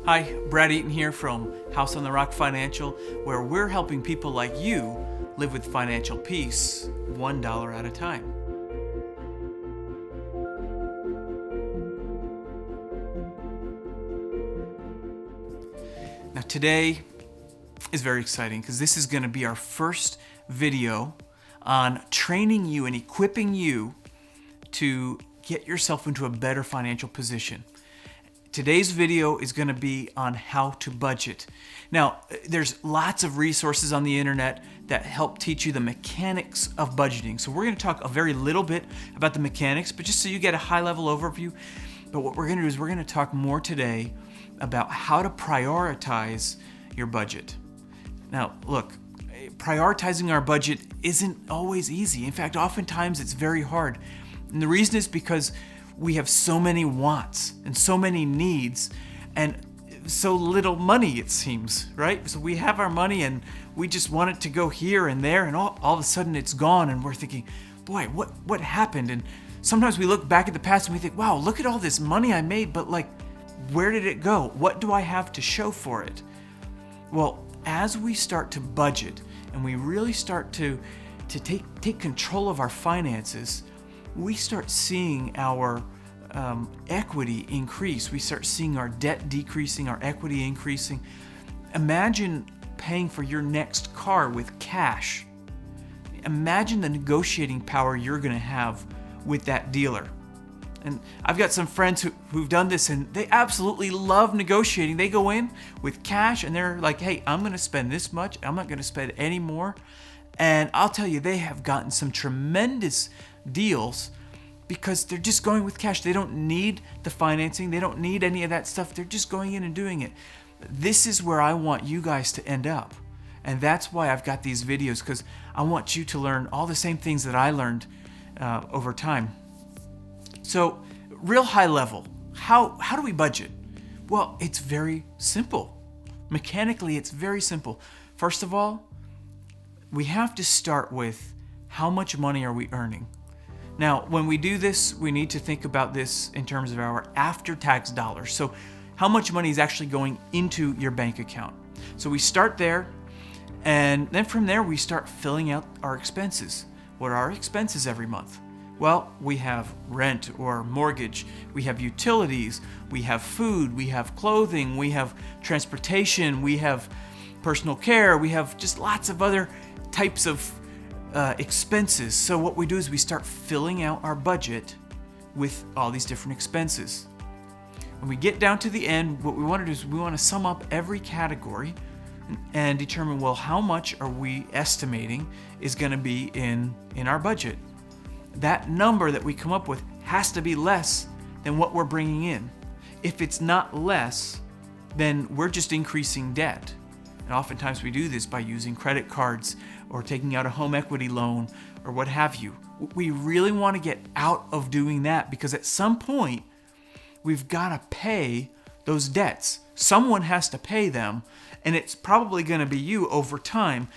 Hi, Brad Eaton here from House on the Rock Financial, where we're helping people like you live with financial peace, $1 at a time. Now today is very exciting because this is going to be our first video on training you and equipping you to get yourself into a better financial position. Today's video is going to be on how to budget. Now, there's lots of resources on the internet that help teach you the mechanics of budgeting. So we're going to talk a very little bit about the mechanics, but just so you get a high-level overview. But what we're going to do is we're going to talk more today about how to prioritize your budget. Now, look, prioritizing our budget isn't always easy. In fact, oftentimes it's very hard. And the reason is because we have so many wants and so many needs and so little money, it seems, right? So we have our money and we just want it to go here and there, and all of a sudden it's gone, and we're thinking, boy, what happened? And sometimes we look back at the past and we think, wow, look at all this money I made, but like, where did it go? What do I have to show for it? Well, as we start to budget and we really start to take control of our finances, we start seeing our equity increase. We start seeing our debt decreasing, our equity increasing. Imagine paying for your next car with cash. Imagine the negotiating power you're going to have with that dealer. And I've got some friends who've done this, and they absolutely love negotiating. They go in with cash and they're like, hey, I'm going to spend this much. I'm not going to spend any more. And I'll tell you, they have gotten some tremendous deals because they're just going with cash. They don't need the financing. They don't need any of that stuff. They're just going in and doing it. This is where I want you guys to end up. And that's why I've got these videos, because I want you to learn all the same things that I learned over time. So, real high level, how do we budget? Well, it's very simple. Mechanically, it's very simple. First of all, we have to start with how much money are we earning? Now, when we do this, we need to think about this in terms of our after-tax dollars. So how much money is actually going into your bank account? So we start there, and then from there, we start filling out our expenses. What are our expenses every month? Well, we have rent or mortgage, we have utilities, we have food, we have clothing, we have transportation, we have personal care, we have just lots of other types of expenses. So what we do is we start filling out our budget with all these different expenses. When we get down to the end, what we want to do is we want to sum up every category and determine, well, how much are we estimating is going to be in our budget. That number that we come up with has to be less than what we're bringing in. If it's not less, then we're just increasing debt. And oftentimes we do this by using credit cards or taking out a home equity loan or what have you. We really want to get out of doing that, because at some point we've got to pay those debts. Someone has to pay them, and it's probably going to be you over time,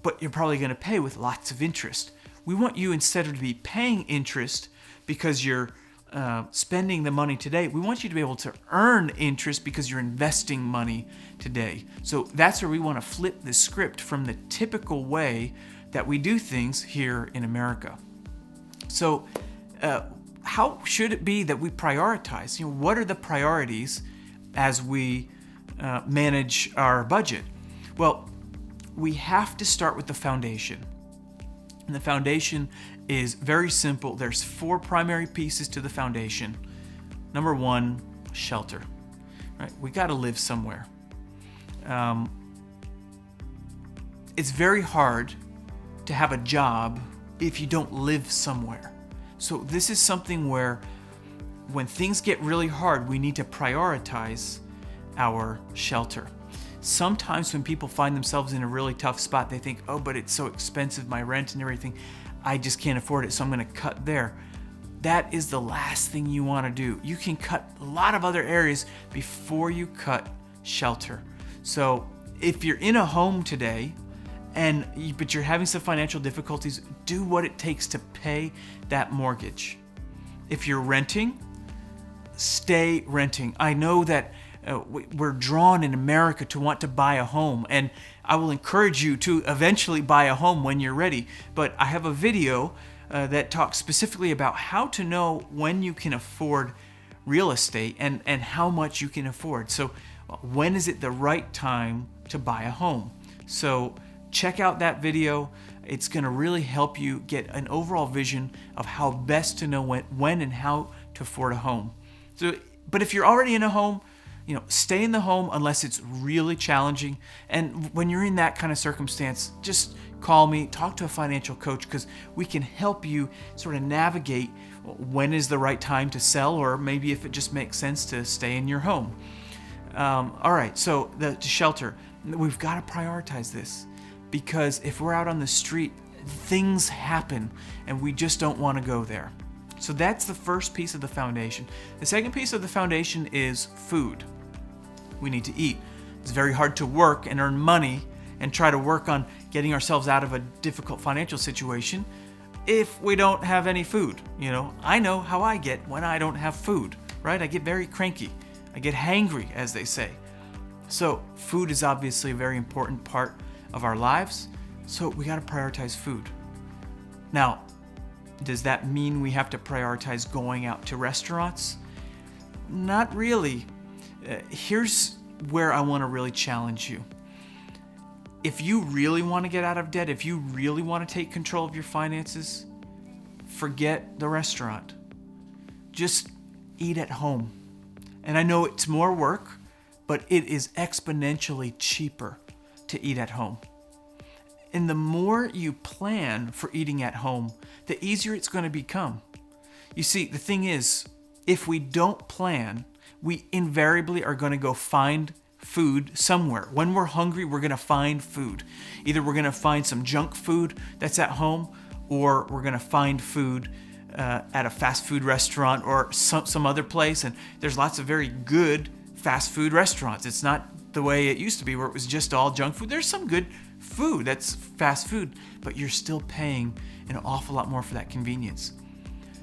but you're probably going to pay with lots of interest. We want you, instead of to be paying interest because you're spending the money today, we want you to be able to earn interest because you're investing money today. So that's where we want to flip the script from the typical way that we do things here in America. So how should it be that we prioritize? What are the priorities as we manage our budget? Well, we have to start with the foundation. And the foundation is very simple. There's 4 primary pieces to the foundation. Number 1, shelter. Right? We got to live somewhere. It's very hard to have a job if you don't live somewhere. So this is something where when things get really hard, we need to prioritize our shelter. Sometimes when people find themselves in a really tough spot, they think, oh, but it's so expensive, my rent and everything, I just can't afford it, so I'm going to cut there. That is the last thing you want to do. You can cut a lot of other areas before you cut shelter. So if you're in a home today, but you're having some financial difficulties, do what it takes to pay that mortgage. If you're renting, stay renting. I know that we're drawn in America to want to buy a home, and I will encourage you to eventually buy a home when you're ready. But I have a video that talks specifically about how to know when you can afford real estate and how much you can afford. So when is it the right time to buy a home? So check out that video. It's going to really help you get an overall vision of how best to know when and how to afford a home. So, but if you're already in a home, stay in the home unless it's really challenging. And when you're in that kind of circumstance, just call me, talk to a financial coach, because we can help you sort of navigate when is the right time to sell, or maybe if it just makes sense to stay in your home. All right, so the shelter, we've got to prioritize this, because if we're out on the street, things happen and we just don't want to go there. So that's the first piece of the foundation. The second piece of the foundation is food. We need to eat. It's very hard to work and earn money and try to work on getting ourselves out of a difficult financial situation if we don't have any food. I know how I get when I don't have food, right? I get very cranky. I get hangry, as they say. So food is obviously a very important part of our lives. So we got to prioritize food. Now, does that mean we have to prioritize going out to restaurants? Not really. Here's where I want to really challenge you. If you really want to get out of debt, if you really want to take control of your finances, forget the restaurant. Just eat at home. And I know it's more work, but it is exponentially cheaper to eat at home. And the more you plan for eating at home, the easier it's going to become. You see, the thing is, if we don't plan, we invariably are going to go find food somewhere. When we're hungry, we're going to find food. Either we're going to find some junk food that's at home, or we're going to find food at a fast food restaurant or some other place. And there's lots of very good fast food restaurants. It's not the way it used to be where it was just all junk food. There's some good food that's fast food, but you're still paying an awful lot more for that convenience.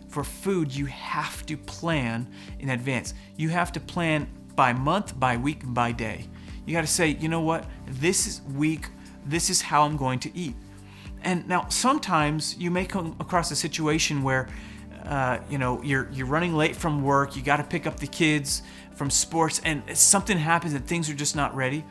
For food, you have to plan in advance. You have to plan by month, by week, by day. You got to say, you know what, this week, this is how I'm going to eat. And now sometimes you may come across a situation where you're running late from work, you got to pick up the kids from sports, and something happens and things are just not ready.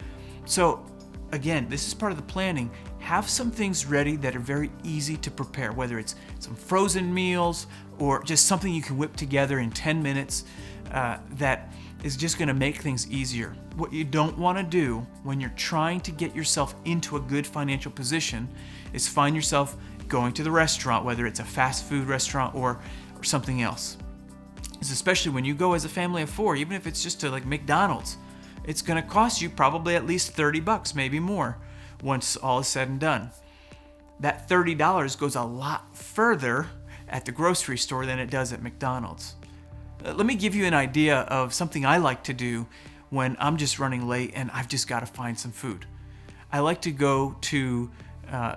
So again, this is part of the planning. Have some things ready that are very easy to prepare, whether it's some frozen meals or just something you can whip together in 10 minutes that is just going to make things easier. What you don't want to do when you're trying to get yourself into a good financial position is find yourself going to the restaurant, whether it's a fast food restaurant or something else. It's especially when you go as a family of 4, even if it's just to like McDonald's, it's going to cost you probably at least $30, maybe more, once all is said and done. That $30 goes a lot further at the grocery store than it does at McDonald's. Let me give you an idea of something I like to do when I'm just running late and I've just got to find some food. I like to go to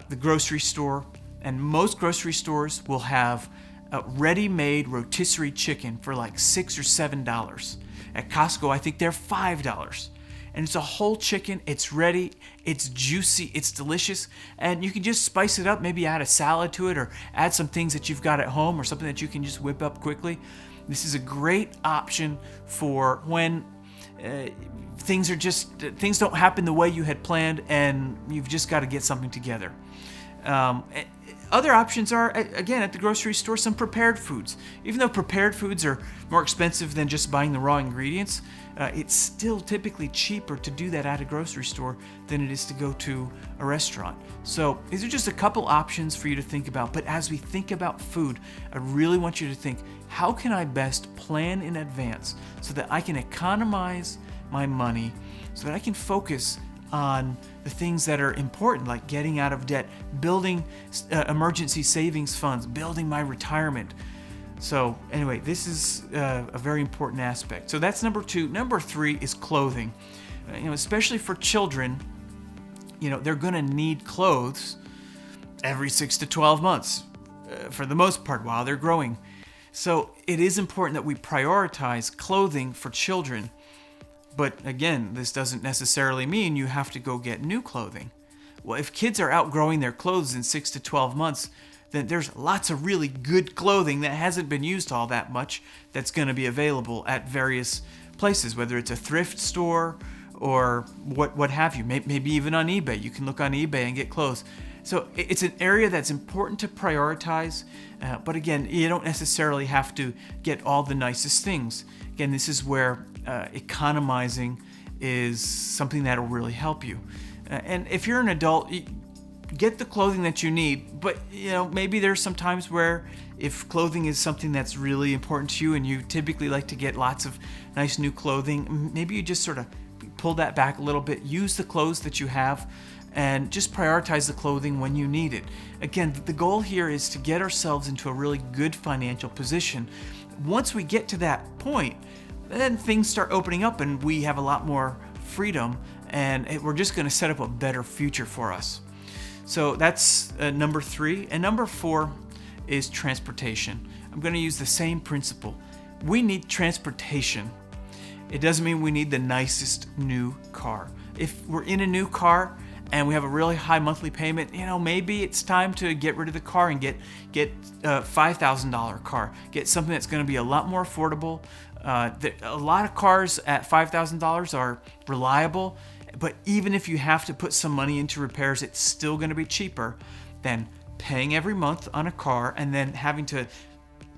the grocery store, and most grocery stores will have a ready-made rotisserie chicken for like $6 or $7. At Costco, I think they're $5. And it's a whole chicken, it's ready, it's juicy, it's delicious, and you can just spice it up, maybe add a salad to it or add some things that you've got at home or something that you can just whip up quickly. This is a great option for when things don't happen the way you had planned and you've just got to get something together. Other options are, again, at the grocery store, some prepared foods. Even though prepared foods are more expensive than just buying the raw ingredients, it's still typically cheaper to do that at a grocery store than it is to go to a restaurant. So these are just a couple options for you to think about. But as we think about food, I really want you to think, how can I best plan in advance so that I can economize my money, so that I can focus on the things that are important, like getting out of debt, building emergency savings funds, building my retirement. So anyway, this is a very important aspect. So that's number 2. Number 3 is clothing. Especially for children, they're going to need clothes every 6 to 12 months for the most part while they're growing. So it is important that we prioritize clothing for children. But again, this doesn't necessarily mean you have to go get new clothing. Well, if kids are outgrowing their clothes in 6 to 12 months, then there's lots of really good clothing that hasn't been used all that much that's going to be available at various places, whether it's a thrift store or what have you. Maybe even on eBay. You can look on eBay and get clothes. So it's an area that's important to prioritize, but again, you don't necessarily have to get all the nicest things. Again, this is where economizing is something that'll really help you. And if you're an adult, get the clothing that you need, but maybe there's some times where if clothing is something that's really important to you and you typically like to get lots of nice new clothing, maybe you just sort of pull that back a little bit, use the clothes that you have, and just prioritize the clothing when you need it. Again, the goal here is to get ourselves into a really good financial position. Once we get to that point, then things start opening up and we have a lot more freedom, and we're just going to set up a better future for us. So that's number 3. And number 4 is transportation. I'm going to use the same principle. We need transportation. It doesn't mean we need the nicest new car. If we're in a new car and we have a really high monthly payment, maybe it's time to get rid of the car and get a $5,000 car. Get something that's going to be a lot more affordable. A lot of cars at $5,000 are reliable, but even if you have to put some money into repairs, it's still going to be cheaper than paying every month on a car and then having to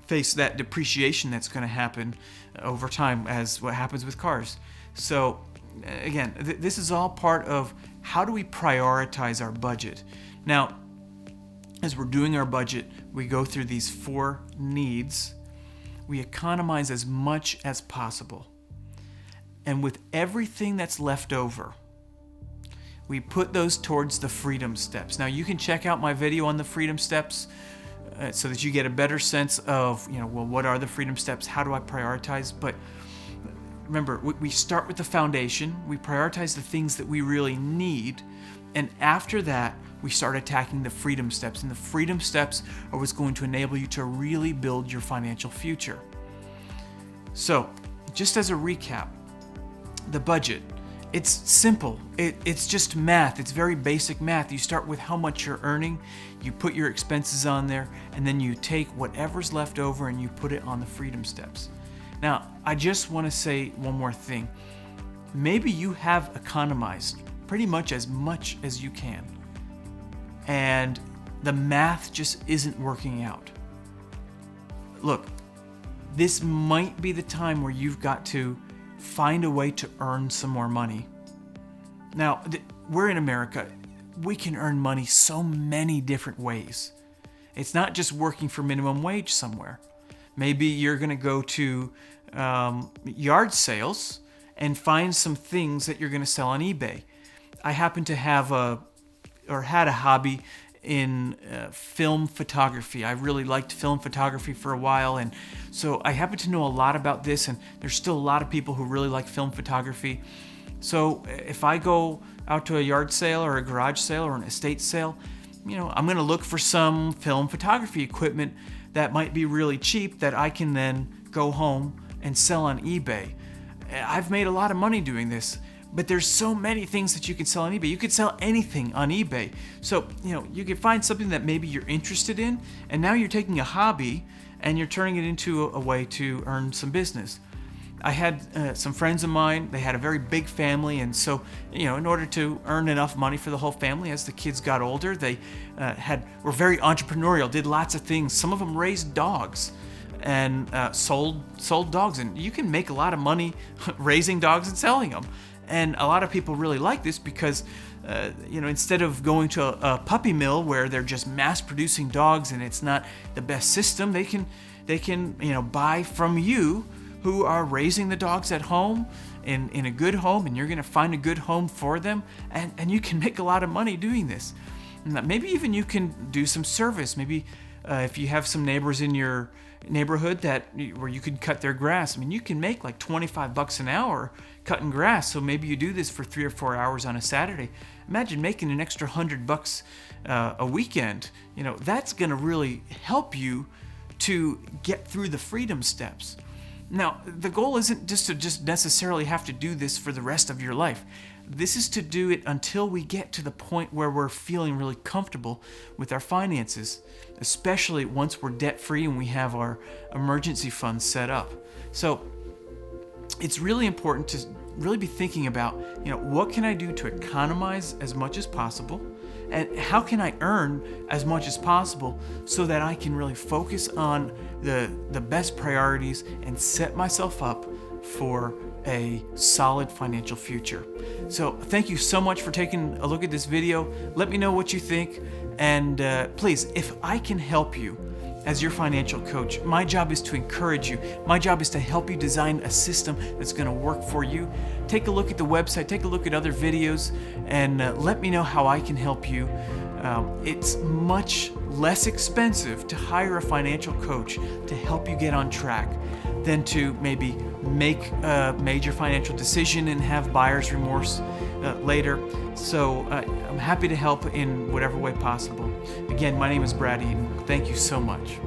face that depreciation that's going to happen over time, as what happens with cars. So again, this is all part of how do we prioritize our budget. Now, as we're doing our budget, we go through these 4 needs. We economize as much as possible. And with everything that's left over, we put those towards the freedom steps. Now, you can check out my video on the freedom steps so that you get a better sense of, what are the freedom steps? How do I prioritize? But remember, we start with the foundation. We prioritize the things that we really need. And after that, we start attacking the freedom steps. And the freedom steps are what's going to enable you to really build your financial future. So, just as a recap, the budget. It's simple. It's just math. It's very basic math. You start with how much you're earning, you put your expenses on there, and then you take whatever's left over and you put it on the freedom steps. Now, I just want to say one more thing. Maybe you have economized pretty much as you can, and the math just isn't working out. Look, this might be the time where you've got to find a way to earn some more money. Now, we're in America. We can earn money so many different ways. It's not just working for minimum wage somewhere. Maybe you're going to go to yard sales and find some things that you're going to sell on eBay. I happen to had a hobby in film photography. I really liked film photography for a while, and so I happen to know a lot about this, and there's still a lot of people who really like film photography. So if I go out to a yard sale or a garage sale or an estate sale, I'm going to look for some film photography equipment that might be really cheap that I can then go home and sell on eBay. I've made a lot of money doing this. But there's so many things that you can sell on eBay. You could sell anything on eBay. So, you can find something that maybe you're interested in, and now you're taking a hobby and you're turning it into a way to earn some business. I had some friends of mine, they had a very big family, and so, in order to earn enough money for the whole family, as the kids got older, they were very entrepreneurial, did lots of things. Some of them raised dogs and sold dogs, and you can make a lot of money raising dogs and selling them. And a lot of people really like this because, instead of going to a puppy mill where they're just mass producing dogs and it's not the best system, they can buy from you who are raising the dogs at home in a good home, and you're going to find a good home for them, and you can make a lot of money doing this. And maybe even you can do some service. Maybe if you have some neighbors in your neighborhood where you could cut their grass, you can make like $25 an hour cutting grass. So maybe you do this for 3 or 4 hours on a Saturday. Imagine making an extra $100 a weekend. That's going to really help you to get through the freedom steps. Now, the goal isn't just necessarily have to do this for the rest of your life. This is to do it until we get to the point where we're feeling really comfortable with our finances, especially once we're debt-free and we have our emergency funds set up. So it's really important to really be thinking about, what can I do to economize as much as possible? And how can I earn as much as possible so that I can really focus on the best priorities and set myself up for a solid financial future. So thank you so much for taking a look at this video. Let me know what you think. And please, if I can help you as your financial coach, my job is to encourage you. My job is to help you design a system that's going to work for you. Take a look at the website, take a look at other videos, and let me know how I can help you. It's much less expensive to hire a financial coach to help you get on track than to maybe make a major financial decision and have buyer's remorse later. So I'm happy to help in whatever way possible. Again, my name is Brad Eaton. Thank you so much.